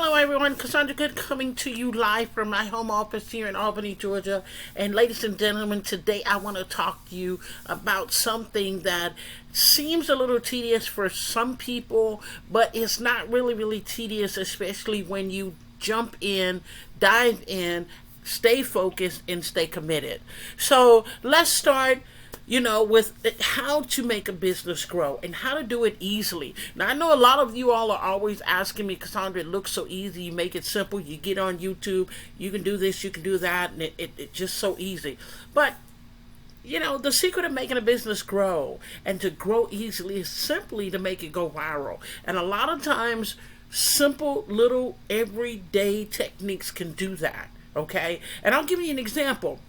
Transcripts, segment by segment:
Hello everyone, Cassandra Good coming to you live from my home office here in Albany, Georgia. And ladies and gentlemen, today I want to talk to you about something that seems a little tedious for some people, but it's not really tedious, especially when you jump in, dive in, stay focused, and stay committed. So let's start with how to make a business grow and how to do it easily. Now, I know a lot of you all are always asking me, Cassandra, it looks so easy. You make it simple. You get on YouTube. You can do this. You can do that. And it's just so easy. But, the secret of making a business grow and to grow easily is simply to make it go viral. And a lot of times, simple, little, everyday techniques can do that. Okay? And I'll give you an example.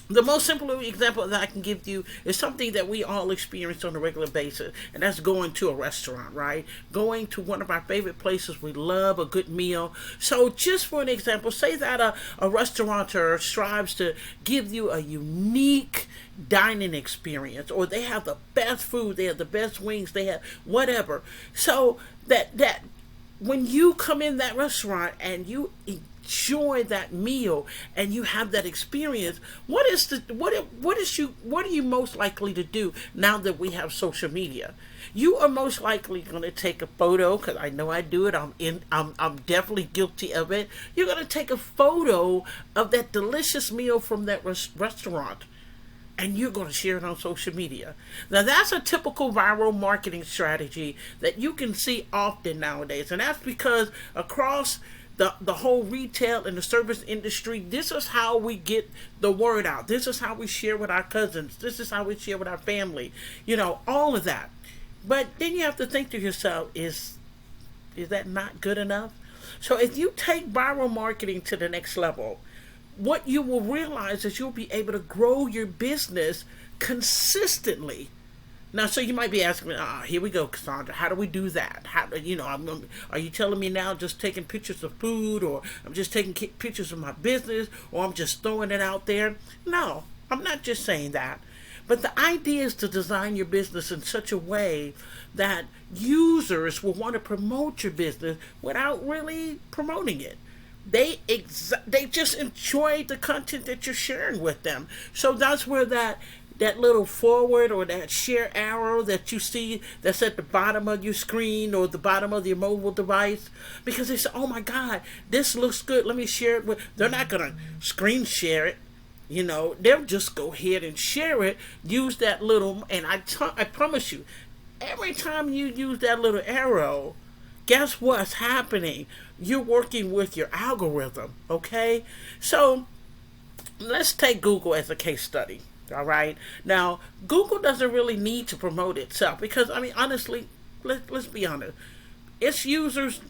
The most simple example that I can give you is something that we all experience on a regular basis, and that's going to a restaurant, right? Going to one of our favorite places. We love a good meal. So just for an example, say that a restaurateur strives to give you a unique dining experience, or they have the best food, they have the best wings, they have whatever. So that when you come in that restaurant and you enjoy that meal and you have that experience, what are you most likely to do now that we have social media? You are most likely going to take a photo, because I know I do it. I'm definitely guilty of it. You're going to take a photo of that delicious meal from that restaurant, and you're going to share it on social media. Now, that's a typical viral marketing strategy that you can see often nowadays. And that's because across the whole retail and the service industry, this is how we get the word out. This is how we share with our cousins. This is how we share with our family. All of that. But then you have to think to yourself, is that not good enough? So if you take viral marketing to the next level, what you will realize is you'll be able to grow your business consistently. Now, so you might be asking me, here we go, Cassandra. How do we do that? Are you telling me now just taking pictures of food, or I'm just taking pictures of my business, or I'm just throwing it out there? No, I'm not just saying that. But the idea is to design your business in such a way that users will want to promote your business without really promoting it. They just enjoy the content that you're sharing with them. So that's where that little forward or that share arrow that you see that's at the bottom of your screen or the bottom of your mobile device, because they say, oh my God, this looks good, let me share it with. They're not going to screen share it. They'll just go ahead and share it, use that little, and I promise you, every time you use that little arrow, guess what's happening? You're working with your algorithm, okay? So let's take Google as a case study, all right? Now, Google doesn't really need to promote itself because, honestly, let's be honest. Its users,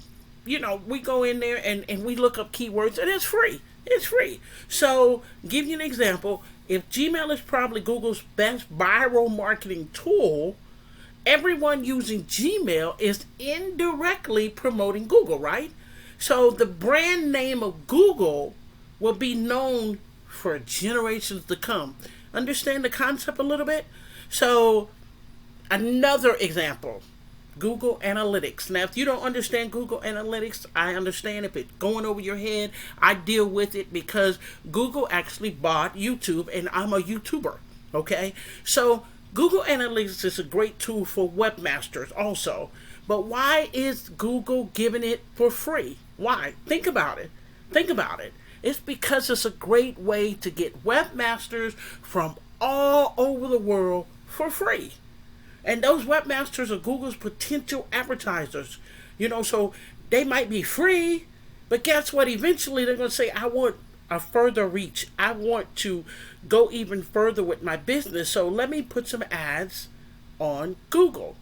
we go in there and we look up keywords, and it's free. It's free. So, give you an example. If Gmail is probably Google's best viral marketing tool, everyone using Gmail is indirectly promoting Google, right? So the brand name of Google will be known for generations to come. Understand the concept a little bit? So another example, Google Analytics. Now, if you don't understand Google Analytics, I understand if it's going over your head. I deal with it because Google actually bought YouTube, and I'm a YouTuber, okay? So Google Analytics is a great tool for webmasters also. But why is Google giving it for free? Why? Think about it. It's because it's a great way to get webmasters from all over the world for free. And those webmasters are Google's potential advertisers. So they might be free, but guess what? Eventually they're going to say, I want a further reach. I want to go even further with my business. So let me put some ads on Google.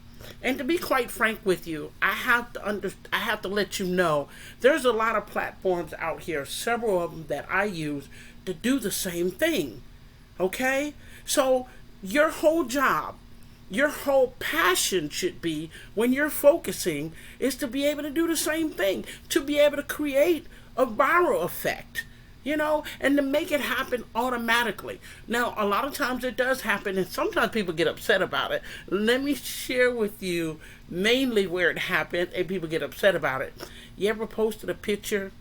And to be quite frank with you, I have to let you know there's a lot of platforms out here, several of them that I use to do the same thing. Okay? So your whole job, your whole passion should be, when you're focusing, is to be able to do the same thing, to be able to create a viral effect. and to make it happen automatically. Now, a lot of times it does happen, and sometimes people get upset about it. Let me share with you mainly where it happened, and people get upset about it. You ever posted a picture?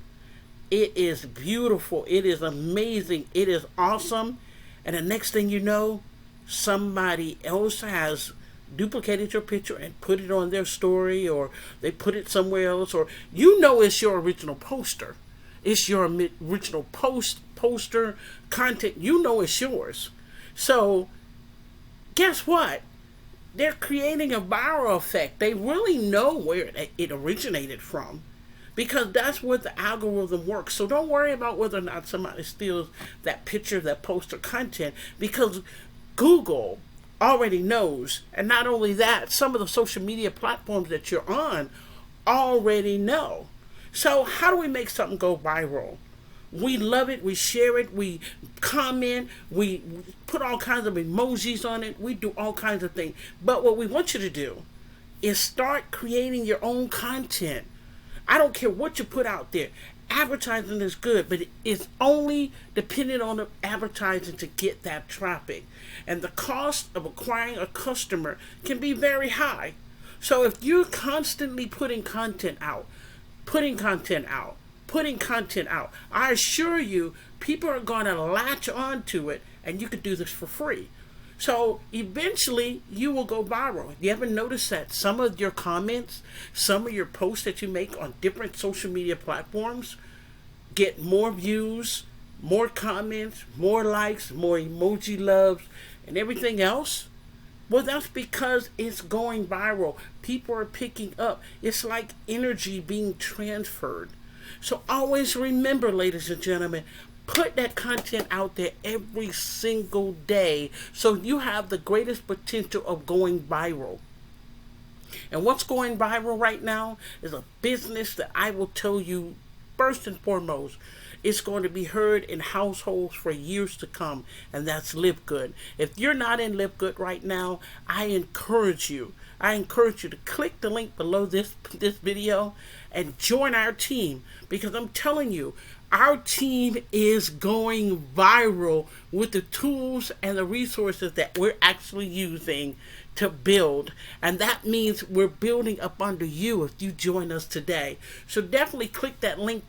It is beautiful. It is amazing. It is awesome. And the next thing you know, somebody else has duplicated your picture and put it on their story, or they put it somewhere else, or it's your original poster. It's your original poster content. It's yours. So guess what? They're creating a viral effect. They really know where it originated from, because that's where the algorithm works. So don't worry about whether or not somebody steals that picture, that poster content, because Google already knows. And not only that, some of the social media platforms that you're on already know. So how do we make something go viral? We love it, we share it, we comment, we put all kinds of emojis on it, we do all kinds of things. But what we want you to do is start creating your own content. I don't care what you put out there. Advertising is good, but it's only dependent on the advertising to get that traffic. And the cost of acquiring a customer can be very high. So if you're constantly putting content out, I assure you, people are going to latch onto it, and you could do this for free. So eventually you will go viral. You ever notice that some of your comments, some of your posts that you make on different social media platforms get more views, more comments, more likes, more emoji loves, and everything else? Well, that's because it's going viral. People are picking up. It's like energy being transferred. So always remember, ladies and gentlemen, put that content out there every single day so you have the greatest potential of going viral. And what's going viral right now is a business that I will tell you, first and foremost, it's going to be heard in households for years to come, and that's Livegood. If you're not in Livegood right now, I encourage you to click the link below this video and join our team, because I'm telling you, our team is going viral with the tools and the resources that we're actually using to build. And that means we're building up under you if you join us today. So definitely click that link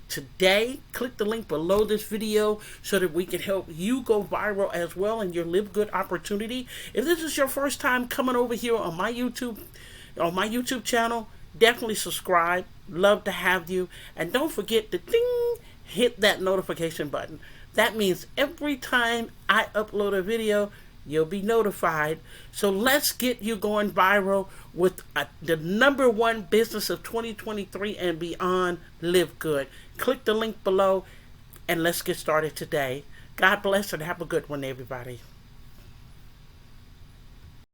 today. Click the link below this video so that we can help you go viral as well in your Livegood opportunity. If this is your first time coming over here on my YouTube channel, definitely subscribe. Love to have you. And don't forget to hit that notification button. That means every time I upload a video, you'll be notified. So let's get you going viral with the #1 business of 2023 and beyond, Livegood. Click the link below and let's get started today. God bless and have a good one, everybody.